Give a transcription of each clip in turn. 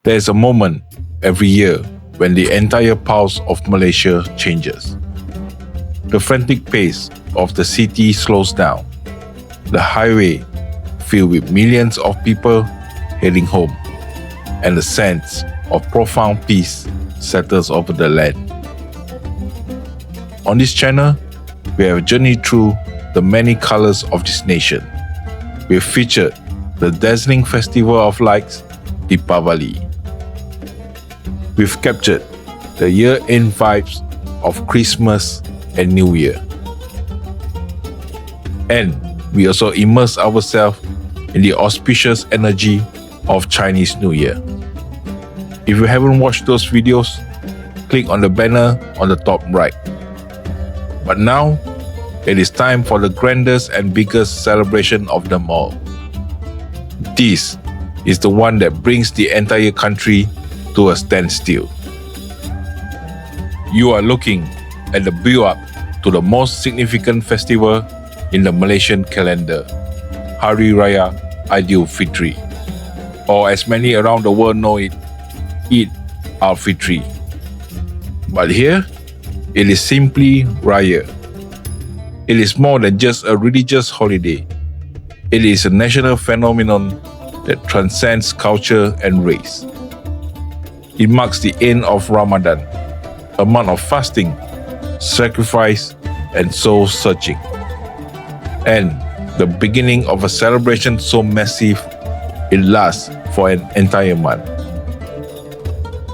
There is a moment every year when the entire pulse of Malaysia changes. The frantic pace of the city slows down. The highway filled with millions of people heading home, and the sense of profound peace settles over the land. On this channel, we have journeyed through the many colors of this nation. We have featured the dazzling festival of lights, Deepavali. We've captured the year-end vibes of Christmas and New Year. And we also immerse ourselves in the auspicious energy of Chinese New Year. If you haven't watched those videos, click on the banner on the top right. But now, it is time for the grandest and biggest celebration of them all. This is the one that brings the entire country to a standstill. You are looking at the build-up to the most significant festival in the Malaysian calendar, Raya Aidilfitri, or as many around the world know it, Eid al-Fitr. But here, it is simply Raya. It is more than just a religious holiday. It is a national phenomenon that transcends culture and race. It marks the end of Ramadan, a month of fasting, sacrifice, and soul searching, and the beginning of a celebration so massive it lasts for an entire month.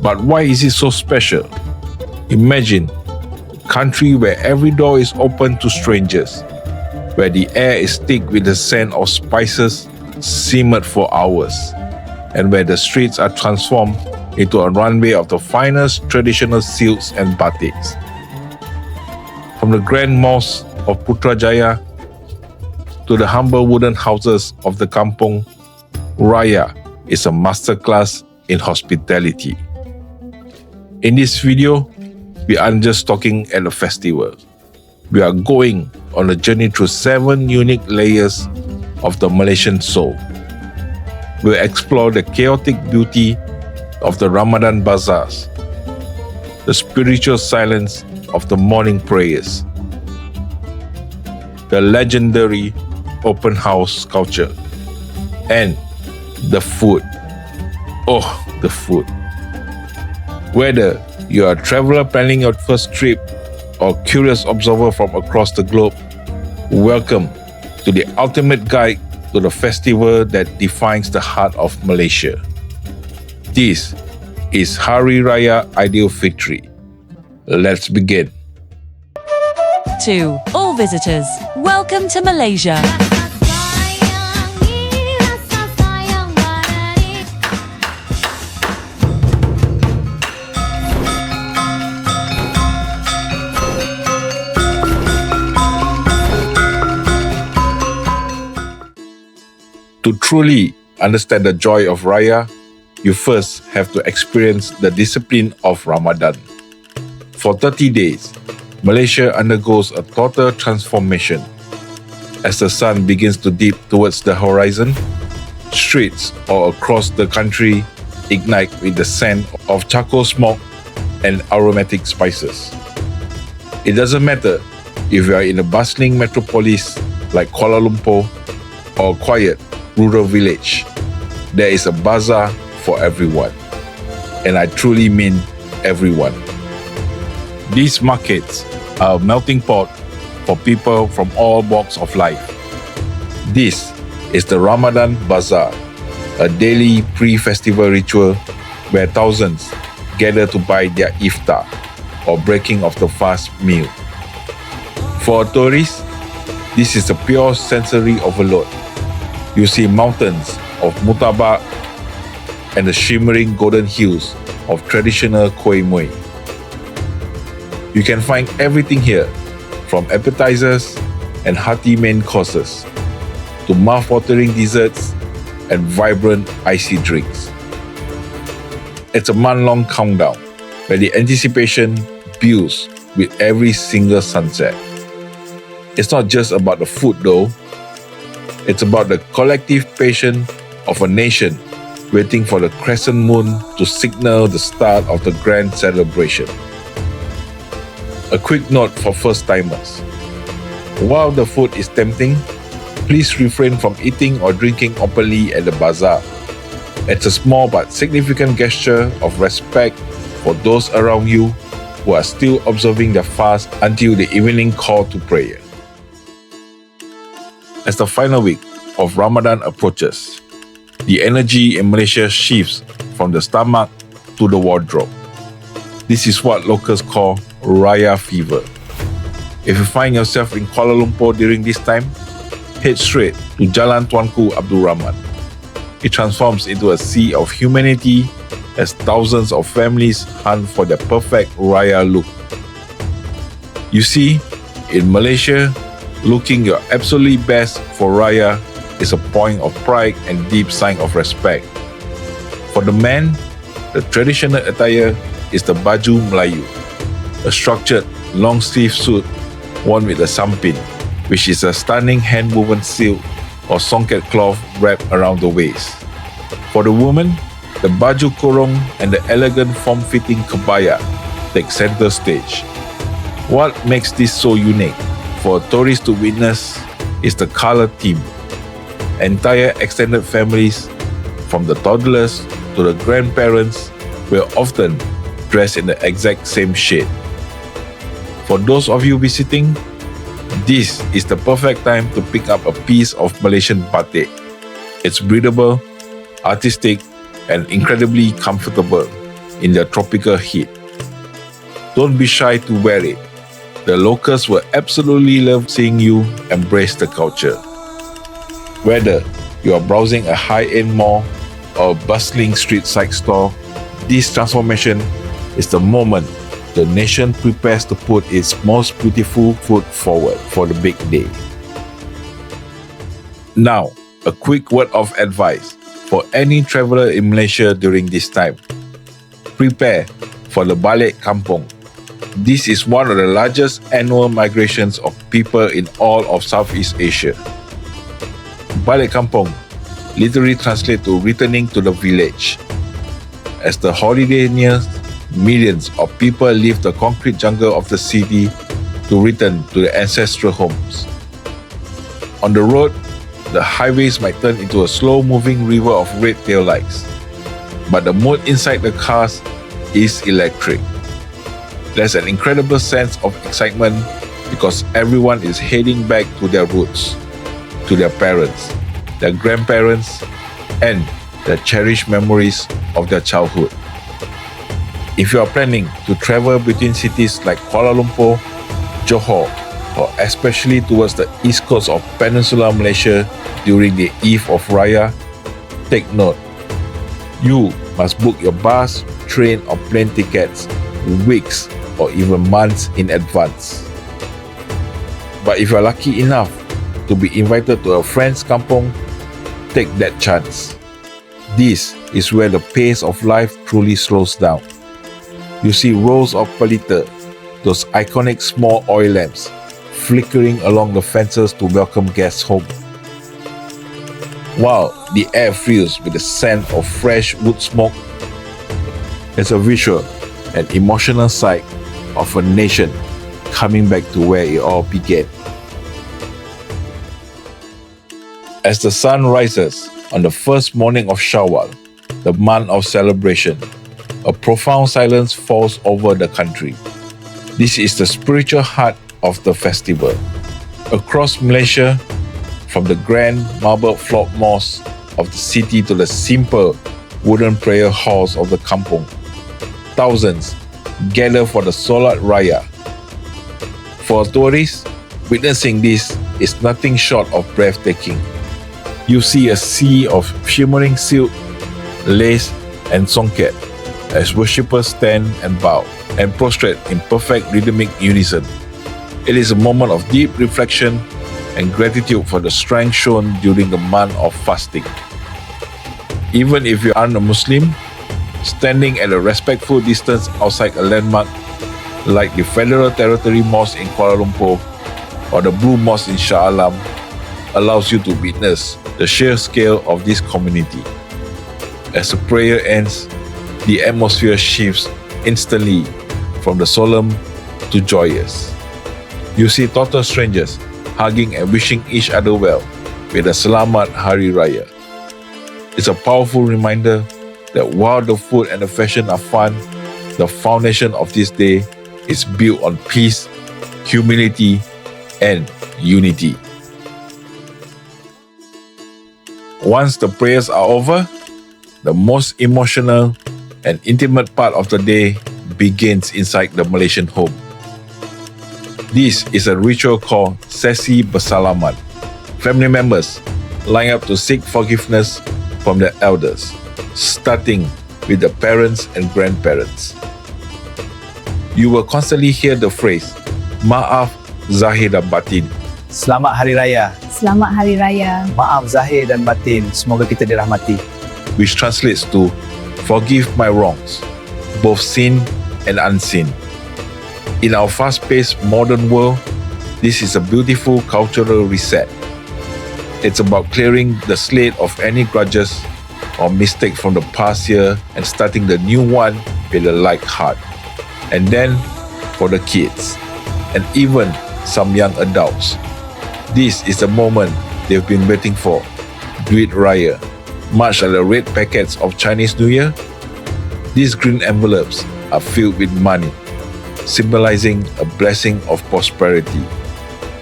But why is it so special? Imagine a country where every door is open to strangers, where the air is thick with the scent of spices simmered for hours, and where the streets are transformed into a runway of the finest traditional silks and batiks. From the grand mosque of Putrajaya to the humble wooden houses of the kampung, Raya is a masterclass in hospitality. In this video, we aren't just talking at a festival. We are going on a journey through 7 unique layers of the Malaysian soul. We'll explore the chaotic beauty of the Ramadan Bazaars, the spiritual silence of the morning prayers, the legendary open house culture, and the food. Oh, the food. Whether you are a traveler planning your first trip or curious observer from across the globe, welcome to the ultimate guide to the festival that defines the heart of Malaysia. This is Raya Aidilfitri. Let's begin. To all visitors, welcome to Malaysia. To truly understand the joy of Raya, you first have to experience the discipline of Ramadan. For 30 days, Malaysia undergoes a total transformation. As the sun begins to dip towards the horizon, streets all across the country ignite with the scent of charcoal smoke and aromatic spices. It doesn't matter if you are in a bustling metropolis like Kuala Lumpur or a quiet rural village, there is a bazaar for everyone. And I truly mean everyone. These markets are a melting pot for people from all walks of life. This is the Ramadan Bazaar, a daily pre-festival ritual where thousands gather to buy their iftar or breaking of the fast meal. For a tourist, this is a pure sensory overload. You see mountains of murtabak and the shimmering golden hues of traditional kuih muih. You can find everything here, from appetizers and hearty main courses to mouth-watering desserts and vibrant icy drinks. It's a month-long countdown where the anticipation builds with every single sunset. It's not just about the food though. It's about the collective passion of a nation waiting for the crescent moon to signal the start of the grand celebration. A quick note for first-timers. While the food is tempting, please refrain from eating or drinking openly at the bazaar. It's a small but significant gesture of respect for those around you who are still observing their fast until the evening call to prayer. As the final week of Ramadan approaches, the energy in Malaysia shifts from the stomach to the wardrobe. This is what locals call Raya fever. If you find yourself in Kuala Lumpur during this time, head straight to Jalan Tuanku Abdul Rahman. It transforms into a sea of humanity as thousands of families hunt for their perfect Raya look. You see, in Malaysia, looking your absolutely best for Raya is a point of pride and deep sign of respect. For the men, the traditional attire is the Baju Melayu, a structured long-sleeve suit worn with a sampin, which is a stunning hand-woven silk or songket cloth wrapped around the waist. For the women, the Baju Kurung and the elegant form-fitting Kebaya take center stage. What makes this so unique for tourists to witness is the color theme. Entire extended families, from the toddlers to the grandparents, will often dress in the exact same shade. For those of you visiting, this is the perfect time to pick up a piece of Malaysian Batik. It's breathable, artistic, and incredibly comfortable in the tropical heat. Don't be shy to wear it. The locals will absolutely love seeing you embrace the culture. Whether you are browsing a high-end mall or a bustling street side store, this transformation is the moment the nation prepares to put its most beautiful foot forward for the big day. Now, a quick word of advice for any traveler in Malaysia during this time. Prepare for the Balik Kampung. This is one of the largest annual migrations of people in all of Southeast Asia. Balik Kampung literally translates to returning to the village. As the holiday nears, millions of people leave the concrete jungle of the city to return to their ancestral homes. On the road, the highways might turn into a slow-moving river of red taillights, but the mood inside the cars is electric. There's an incredible sense of excitement because everyone is heading back to their roots, to their parents, their grandparents, and the cherished memories of their childhood. If you are planning to travel between cities like Kuala Lumpur, Johor, or especially towards the east coast of Peninsular Malaysia during the eve of Raya, take note. You must book your bus, train, or plane tickets weeks or even months in advance. But if you are lucky enough to be invited to a friend's kampung, take that chance. This is where the pace of life truly slows down. You see rows of pelita, those iconic small oil lamps, flickering along the fences to welcome guests home. While the air fills with the scent of fresh wood smoke, it's a visual and emotional sight of a nation coming back to where it all began. As the sun rises on the first morning of Shawwal, the month of celebration, a profound silence falls over the country. This is the spiritual heart of the festival. Across Malaysia, from the grand marble-floored mosques of the city to the simple wooden prayer halls of the kampung, thousands gather for the Solat Raya. For a tourist, witnessing this is nothing short of breathtaking. You see a sea of shimmering silk, lace, and songket as worshippers stand and bow and prostrate in perfect rhythmic unison. It is a moment of deep reflection and gratitude for the strength shown during the month of fasting. Even if you aren't a Muslim, standing at a respectful distance outside a landmark like the Federal Territory Mosque in Kuala Lumpur or the Blue Mosque in Shah Alam allows you to witness the sheer scale of this community. As the prayer ends, the atmosphere shifts instantly from the solemn to joyous. You see total strangers hugging and wishing each other well with a Selamat Hari Raya. It's a powerful reminder that while the food and the fashion are fun, the foundation of this day is built on peace, humility, and unity. Once the prayers are over, the most emotional and intimate part of the day begins inside the Malaysian home. This is a ritual called Sesi Bersalamat. Family members line up to seek forgiveness from their elders, starting with the parents and grandparents. You will constantly hear the phrase, Maaf, Zahir dan Batin. Selamat Hari Raya. Selamat Hari Raya. Maaf Zahir dan Batin. Semoga kita dirahmati. Which translates to forgive my wrongs, both seen and unseen. In our fast-paced modern world, this is a beautiful cultural reset. It's about clearing the slate of any grudges or mistake from the past year and starting the new one with a light heart. And then, for the kids, and even some young adults, this is the moment they've been waiting for. Duit Raya. Much like the red packets of Chinese New Year, these green envelopes are filled with money, symbolizing a blessing of prosperity.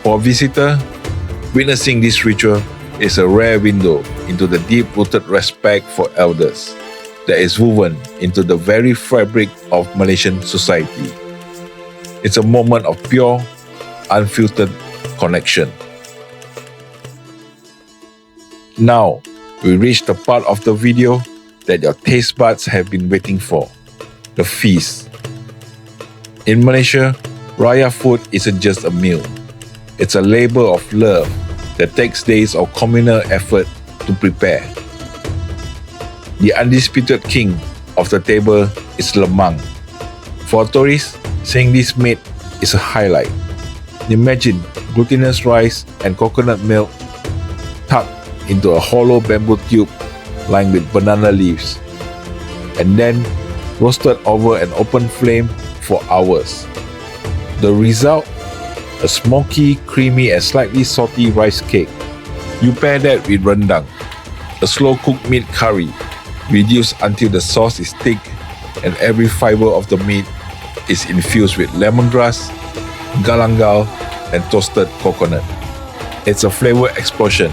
For a visitor, witnessing this ritual is a rare window into the deep-rooted respect for elders that is woven into the very fabric of Malaysian society. It's a moment of pure, unfiltered connection. Now, we reach the part of the video that your taste buds have been waiting for, the feast. In Malaysia, Raya food isn't just a meal. It's a labor of love that takes days of communal effort to prepare. The undisputed king of the table is Lemang. For tourists, seeing this meat is a highlight. Imagine glutinous rice and coconut milk tucked into a hollow bamboo tube lined with banana leaves, and then roasted over an open flame for hours. The result? A smoky, creamy and slightly salty rice cake. You pair that with Rendang, a slow-cooked meat curry, reduced until the sauce is thick and every fiber of the meat is infused with lemongrass, galangal and toasted coconut. It's a flavor explosion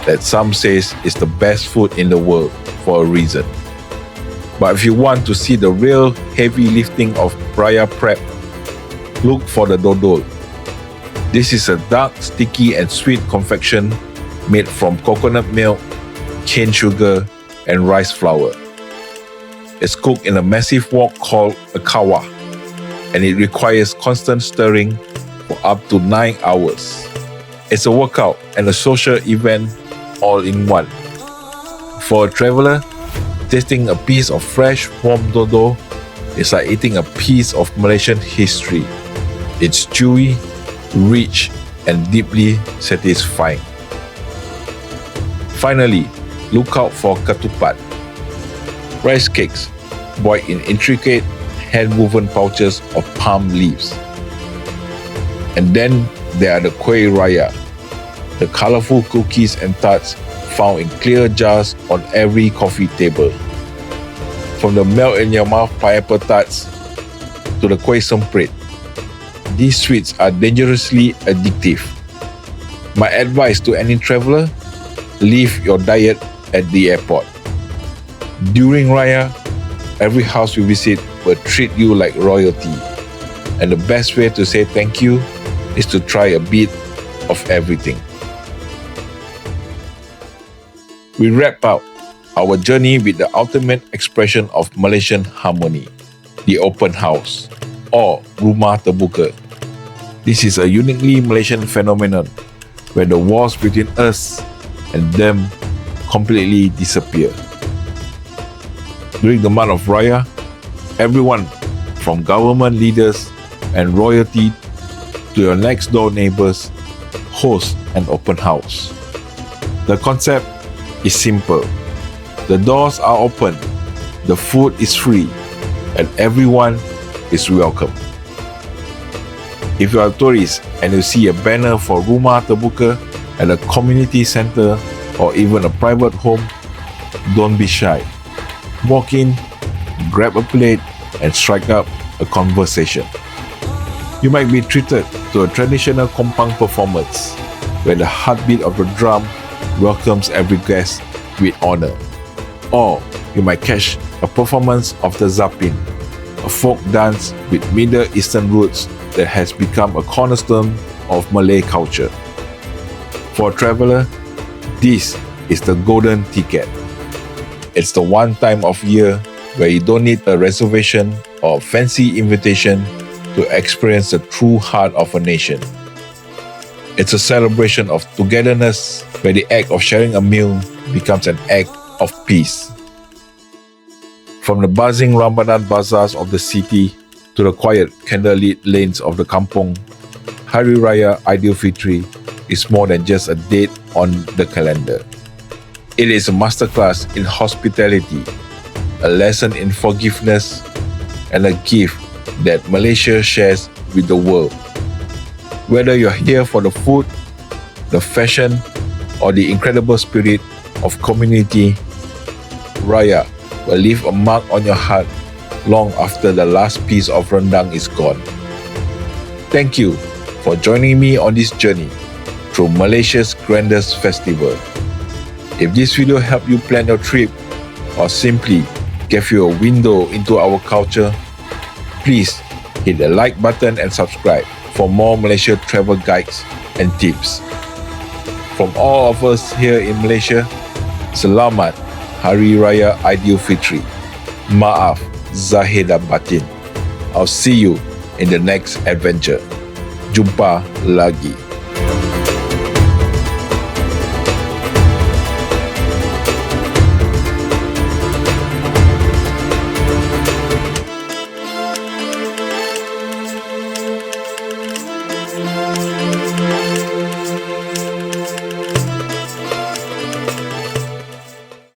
that some says is the best food in the world for a reason. But if you want to see the real heavy lifting of Raya prep, look for the Dodol. This is a dark, sticky and sweet confection made from coconut milk, cane sugar and rice flour. It's cooked in a massive wok called a kawa, and it requires constant stirring for up to 9 hours. It's a workout and a social event all in one. For a traveler, tasting a piece of fresh, warm dodol is like eating a piece of Malaysian history. It's chewy, rich, and deeply satisfying. Finally, look out for ketupat. Rice cakes boiled in intricate, hand-woven pouches of palm leaves. And then there are the kuih raya, the colorful cookies and tarts found in clear jars on every coffee table. From the melt-in-your-mouth pineapple tarts to the kuih semprit, these sweets are dangerously addictive. My advice to any traveler, leave your diet at the airport. During Raya, every house you visit will treat you like royalty. And the best way to say thank you is to try a bit of everything. We wrap up our journey with the ultimate expression of Malaysian harmony, the open house, or rumah terbuka. This is a uniquely Malaysian phenomenon where the walls between us and them completely disappear. During the month of Raya, everyone from government leaders and royalty to your next door neighbors host an open house. The concept is simple. The doors are open, the food is free, and everyone is welcome. If you are a tourist and you see a banner for Rumah Terbuka at a community center or even a private home, don't be shy. Walk in, grab a plate, and strike up a conversation. You might be treated to a traditional kompang performance where the heartbeat of the drum welcomes every guest with honor. Or you might catch a performance of the zapin, a folk dance with Middle Eastern roots that has become a cornerstone of Malay culture. For a traveler, this is the golden ticket. It's the one time of year where you don't need a reservation or fancy invitation to experience the true heart of a nation. It's a celebration of togetherness where the act of sharing a meal becomes an act of peace. From the buzzing Ramadan Bazaars of the city to the quiet candlelit lanes of the kampung, Hari Raya Aidilfitri is more than just a date on the calendar. It is a masterclass in hospitality, a lesson in forgiveness, and a gift that Malaysia shares with the world. Whether you're here for the food, the fashion, or the incredible spirit of community, Raya will leave a mark on your heart long after the last piece of rendang is gone. Thank you for joining me on this journey through Malaysia's grandest festival. If this video helped you plan your trip or simply gave you a window into our culture, please hit the like button and subscribe for more Malaysia travel guides and tips. From all of us here in Malaysia, Selamat Hari Raya Aidilfitri. Maaf, Zahir dan Batin. I'll see you in the next adventure. Jumpa lagi.